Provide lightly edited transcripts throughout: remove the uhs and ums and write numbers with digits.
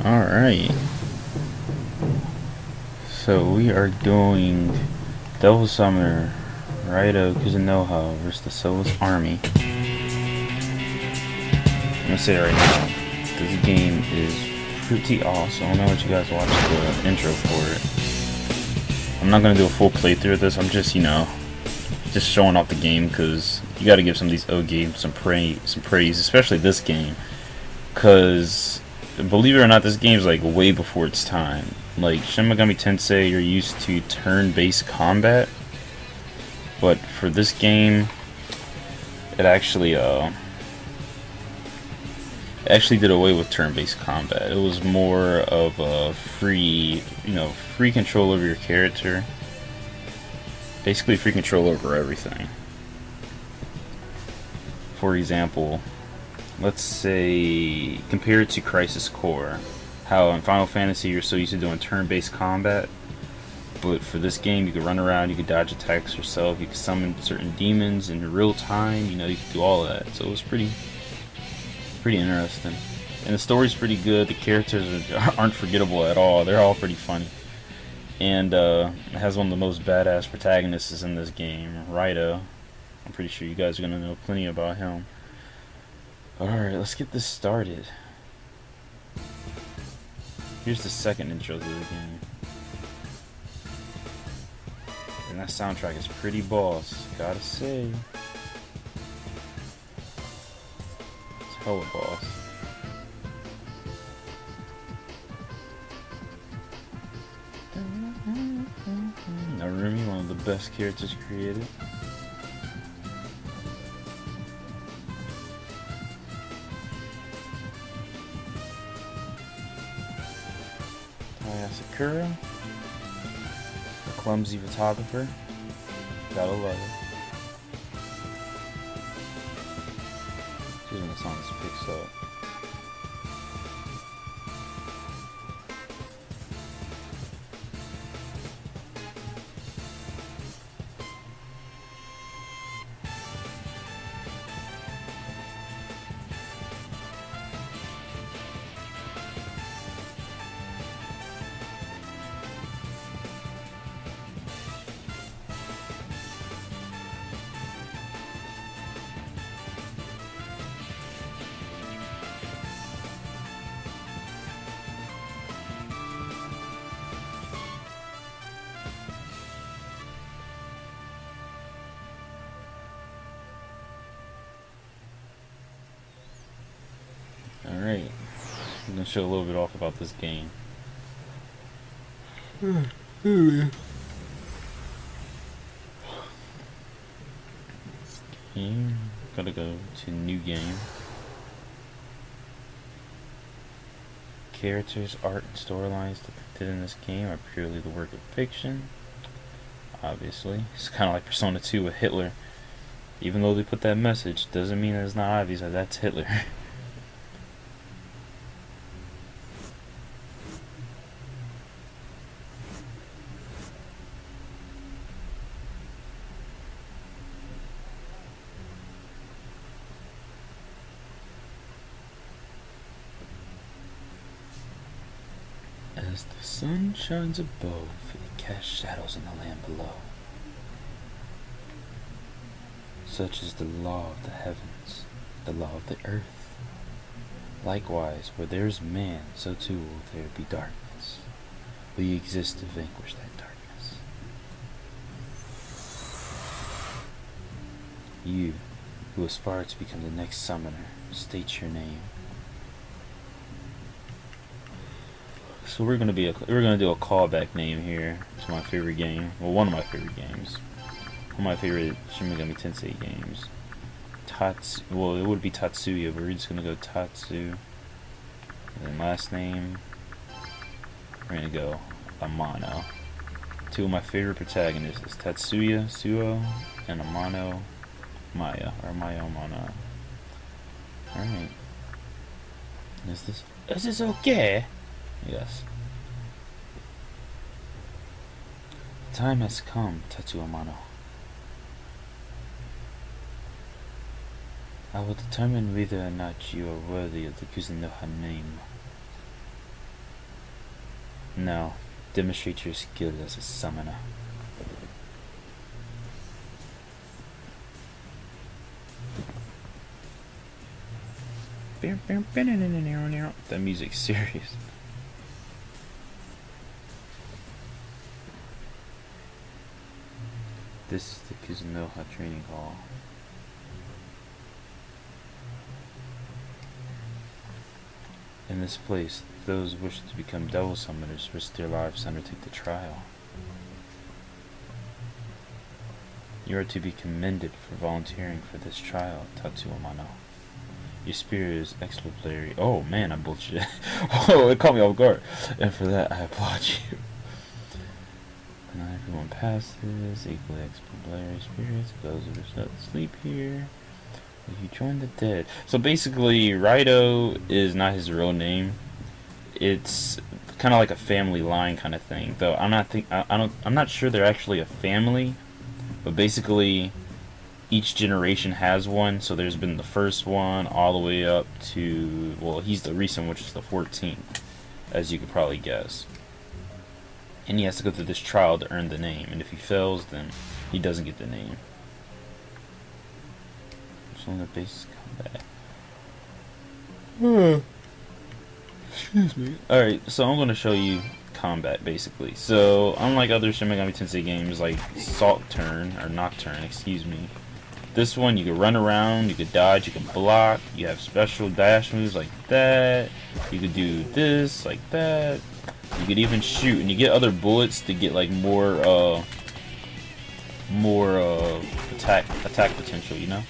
Alright, so we are doing Devil Summoner Raido Kuzunoha versus the Soulless Army. I'm gonna say it right now, this game is pretty awesome. I don't know what you guys watched the intro for it. I'm not gonna do a full playthrough of this, I'm just, just showing off the game because you gotta give some of these old games some praise, especially this game. Because believe it or not, this game's like way before its time. Like Shin Megami Tensei, you're used to turn-based combat, but for this game, it actually did away with turn-based combat. It was more of a free control over your character. Basically, free control over everything. For example, let's say, compare it to Crisis Core. How in Final Fantasy you're so used to doing turn-based combat, but for this game you could run around, you could dodge attacks yourself, you could summon certain demons in real time, you could do all of that. So it was pretty interesting. And the story's pretty good, the characters aren't forgettable at all, they're all pretty funny. And it has one of the most badass protagonists in this game, Raido. I'm pretty sure you guys are going to know plenty about him. Alright, let's get this started. Here's the second intro to the game. And that soundtrack is pretty boss, gotta say. It's hella boss. Narumi, one of the best characters created. Sakura, the clumsy photographer, gotta love it. See when the song picks up. Alright, I'm going to show a little bit off about this game. Gotta go to new game. Characters, art, and storylines depicted in this game are purely the work of fiction. Obviously, it's kind of like Persona 2 with Hitler. Even though they put that message, doesn't mean that it's not obvious that that's Hitler. As the sun shines above, it casts shadows in the land below. Such is the law of the heavens, the law of the earth. Likewise, where there is man, so too will there be darkness. We exist to vanquish that darkness. You, who aspire to become the next summoner, state your name. So we're gonna do a callback name here to my favorite game. Well, one of my favorite games. One of my favorite Shin Megami Tensei games. Well, it would be Tatsuya, but we're just gonna go Tatsu. And then last name, we're gonna go Amano. Two of my favorite protagonists is Tatsuya Suo and Amano Maya, or Maya Amano. Alright. Is this okay? Yes. The time has come, Tatsu Amano. I will determine whether or not you are worthy of the Kuzunoha name. Now, demonstrate your skill as a summoner. That music's serious. This is the Kuzunoha training hall. In this place, those wishing to become devil summoners risk their lives to undertake the trial. You are to be commended for volunteering for this trial, Tatsuomano. Your spirit is exemplary. Oh man, I'm bullshit. Oh, it caught me off guard. And for that, I applaud you. Not everyone passes. Equally exemplary spirits. Those who are set to sleep here. You join the dead. So basically, Raito is not his real name. It's kind of like a family line kind of thing. Though I'm not sure they're actually a family. But basically, each generation has one. So there's been the first one all the way up to, well, he's the recent, which is the 14th, as you could probably guess. And he has to go through this trial to earn the name. And if he fails, then he doesn't get the name. On the base combat. Excuse me. Alright, so I'm going to show you combat basically. So, unlike other Shin Megami Tensei games like Nocturne, excuse me. This one you can run around, you can dodge, you can block, you have special dash moves like that. You could do this, like that. You could even shoot, and you get other bullets to get like more attack potential, you know?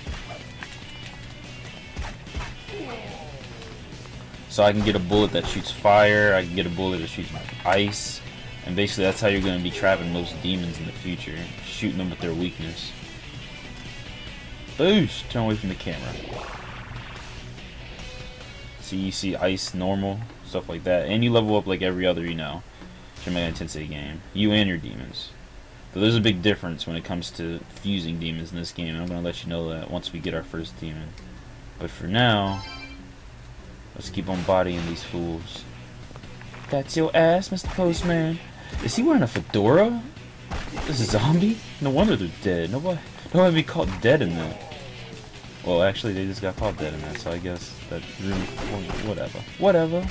So I can get a bullet that shoots fire, I can get a bullet that shoots ice, and basically that's how you're going to be trapping most demons in the future, shooting them with their weakness. Boosh! Turn away from the camera. See, you see ice, normal, stuff like that, and you level up like every other, Shin Megami Tensei game. You and your demons. So there's a big difference when it comes to fusing demons in this game, and I'm going to let you know that once we get our first demon. But for now, let's keep on bodying these fools. That's your ass, Mr. Postman. Is he wearing a fedora? This is a zombie? No wonder they're dead. Nobody be caught dead in that. Well, actually, they just got caught dead in that, so I guess that really, whatever. Whatever.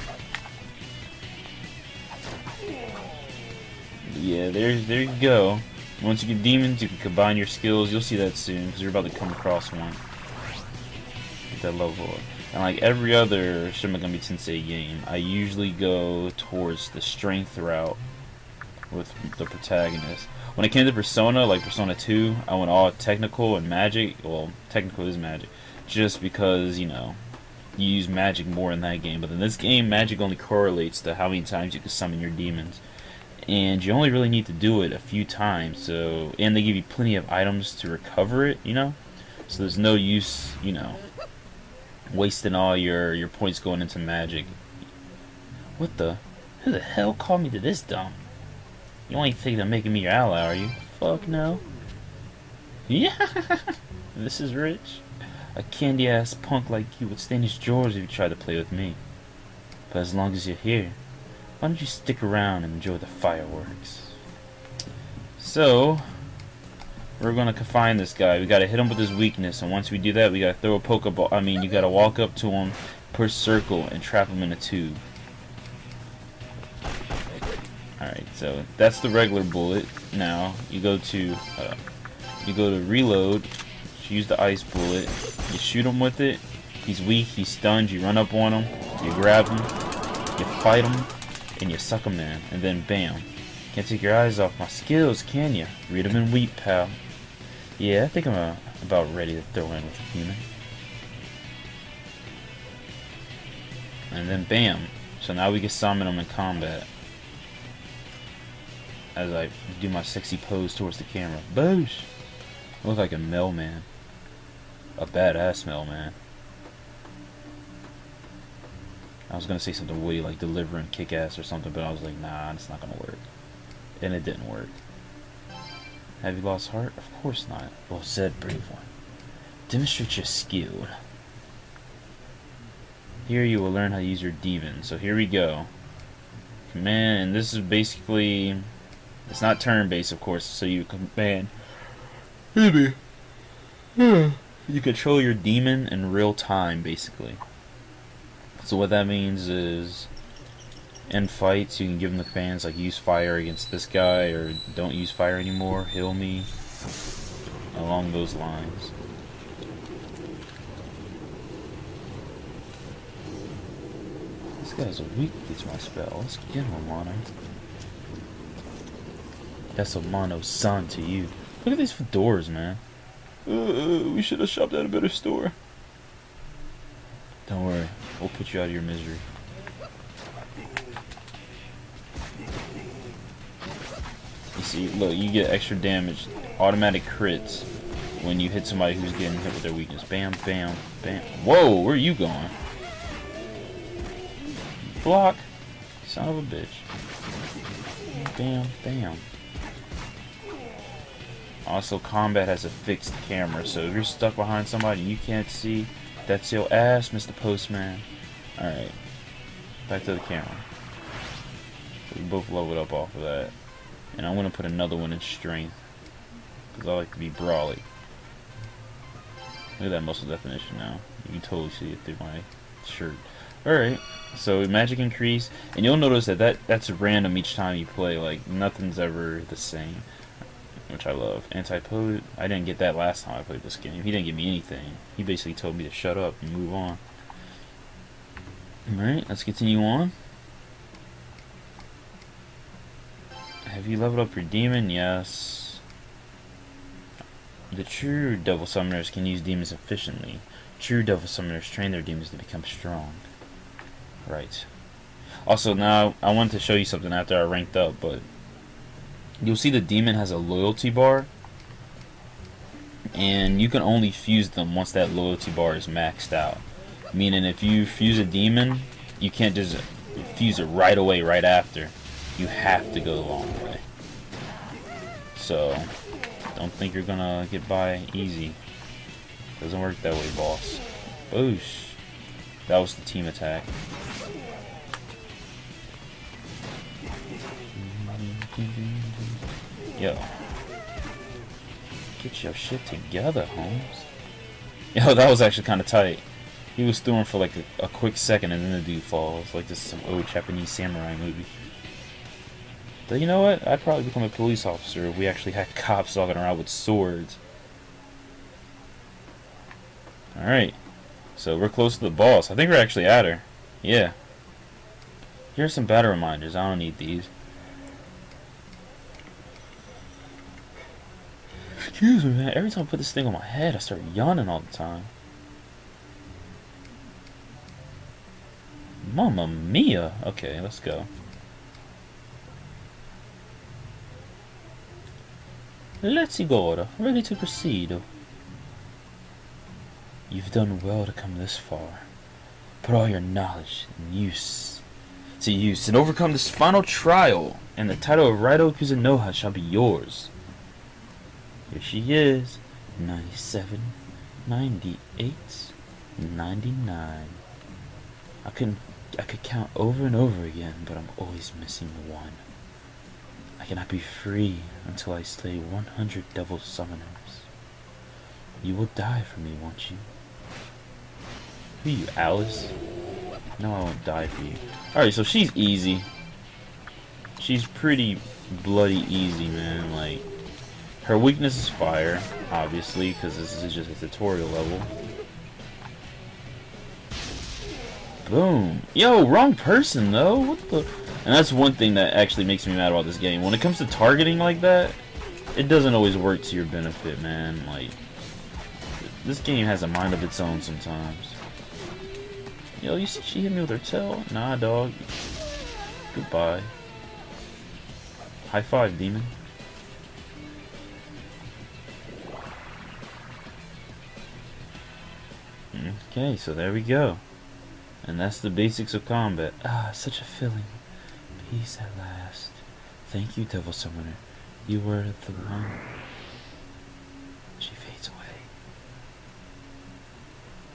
Yeah, there you go. Once you get demons, you can combine your skills. You'll see that soon, because you're about to come across one. Get that level up. And like every other Shin Megami Tensei game, I usually go towards the strength route with the protagonist. When it came to Persona, like Persona 2, I went all technical and magic. Well, technical is magic. Just because, you use magic more in that game. But in this game, magic only correlates to how many times you can summon your demons. And you only really need to do it a few times. So, and they give you plenty of items to recover it, So there's no use, wasting all your points going into magic. What the? Who the hell called me to this dump? You ain't thinking of making me your ally, are you? Fuck no. Yeah! This is rich. A candy-ass punk like you would stain his drawers if you tried to play with me. But as long as you're here, why don't you stick around and enjoy the fireworks? So, we're gonna confine this guy. We gotta hit him with his weakness, and once we do that, we gotta throw a Pokeball. You gotta walk up to him, push circle, and trap him in a tube. Alright, so that's the regular bullet. Now you go to reload. Use the ice bullet. You shoot him with it. He's weak. He's stunned. You run up on him. You grab him. You fight him, and you suck him in. And then bam! Can't take your eyes off my skills, can you? Read them and weep, pal. Yeah, I think I'm about ready to throw in with a human. And then bam! So now we can summon him in combat. As I do my sexy pose towards the camera. Boosh! I look like a mailman. A badass mailman. I was gonna say something witty like deliver and kick ass or something, but I was like, nah, it's not gonna work. And it didn't work. Have you lost heart? Of course not. Well said, brave one. Demonstrate your skill. Here you will learn how to use your demon. So here we go. Command, and this is basically, it's not turn-based, of course, so you command. Maybe. You control your demon in real time, basically. So what that means is, in fights, you can give them the commands like use fire against this guy, or don't use fire anymore, heal me, along those lines. This guy's a weak to my spell. Let's get him, Mono. That's a Mono-san to you. Look at these fedoras, man. We should have shopped at a better store. Don't worry, we'll put you out of your misery. You see, look, you get extra damage, automatic crits, when you hit somebody who's getting hit with their weakness. Bam, bam, bam. Whoa, where are you going? Block. Son of a bitch. Bam, bam. Also, combat has a fixed camera, so if you're stuck behind somebody and you can't see, that's your ass, Mr. Postman. Alright. Back to the camera. We both leveled up off of that. And I'm going to put another one in strength, because I like to be brawly. Look at that muscle definition now. You can totally see it through my shirt. Alright, so magic increase, and you'll notice that's random each time you play, like nothing's ever the same, which I love. Anti-poet, I didn't get that last time I played this game. He didn't give me anything. He basically told me to shut up and move on. Alright, let's continue on. Have you leveled up your demon? Yes. The true devil summoners can use demons efficiently. True devil summoners train their demons to become strong. Right. Also, now I wanted to show you something after I ranked up, but you'll see the demon has a loyalty bar, and you can only fuse them once that loyalty bar is maxed out. Meaning, if you fuse a demon, you can't just fuse it right away, right after. You have to go the long way. So, don't think you're gonna get by easy. Doesn't work that way, boss. Boosh. That was the team attack. Yo. Get your shit together, Holmes. Yo, that was actually kind of tight. He was throwing for like a quick second and then the dude falls. Like this is some old Japanese samurai movie. But you know what? I'd probably become a police officer if we actually had cops walking around with swords. Alright. So we're close to the boss. I think we're actually at her. Yeah. Here's some battle reminders. I don't need these. Excuse me, man. Every time I put this thing on my head, I start yawning all the time. Mamma mia. Okay, let's go. Let's go. Ready to proceed. You've done well to come this far. Put all your knowledge to use and overcome this final trial, and the title of Raido Kuzunoha shall be yours. Here she is. 97, 98, 99. I could count over and over again, but I'm always missing one. I cannot be free until I slay 100 devil summoners. You will die for me, won't you? Who are you, Alice? No, I won't die for you. Alright, so she's easy. She's pretty bloody easy, man. Like, her weakness is fire, obviously, because this is just a tutorial level. Boom. Yo, wrong person, though. What the... And that's one thing that actually makes me mad about this game. When it comes to targeting like that, it doesn't always work to your benefit, man. Like, this game has a mind of its own sometimes. Yo, you see she hit me with her tail? Nah, dog. Goodbye. High five, demon. Okay, so there we go. And that's the basics of combat. Ah, such a feeling. Peace at last. Thank you, Devil Summoner. You were the one. She fades away.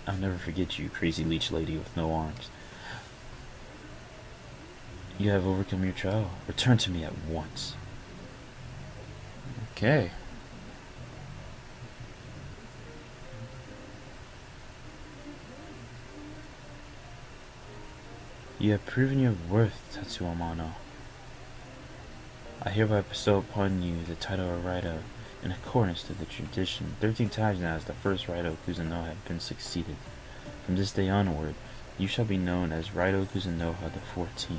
I'll never forget you, crazy leech lady with no arms. You have overcome your trial. Return to me at once. Okay. You have proven your worth, Tatsuo Amano. I hereby bestow upon you the title of Raido in accordance to the tradition. 13 times now as the first Raido Kuzunoha has been succeeded. From this day onward, you shall be known as Raido Kuzunoha the 14th.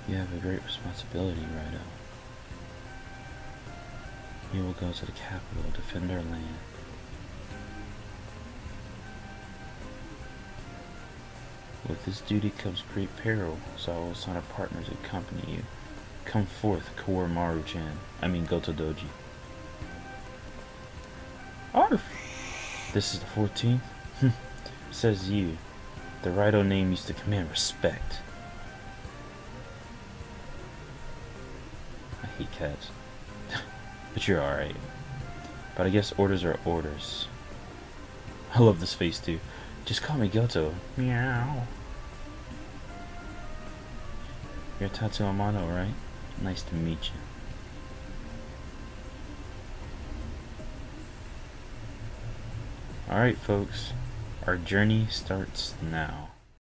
You have a great responsibility, Raido. You will go to the capital to defend our land. With this duty comes great peril, so I will assign a partner to accompany you. Come forth, Kawamaru-chan. I mean Goto Doji. Arf! This is the 14th? Says you. The Raido name used to command respect. I hate cats. But you're alright. But I guess orders are orders. I love this face too. Just call me Goto. Meow. You're Tatsuo Amano, right? Nice to meet you. Alright folks, our journey starts now.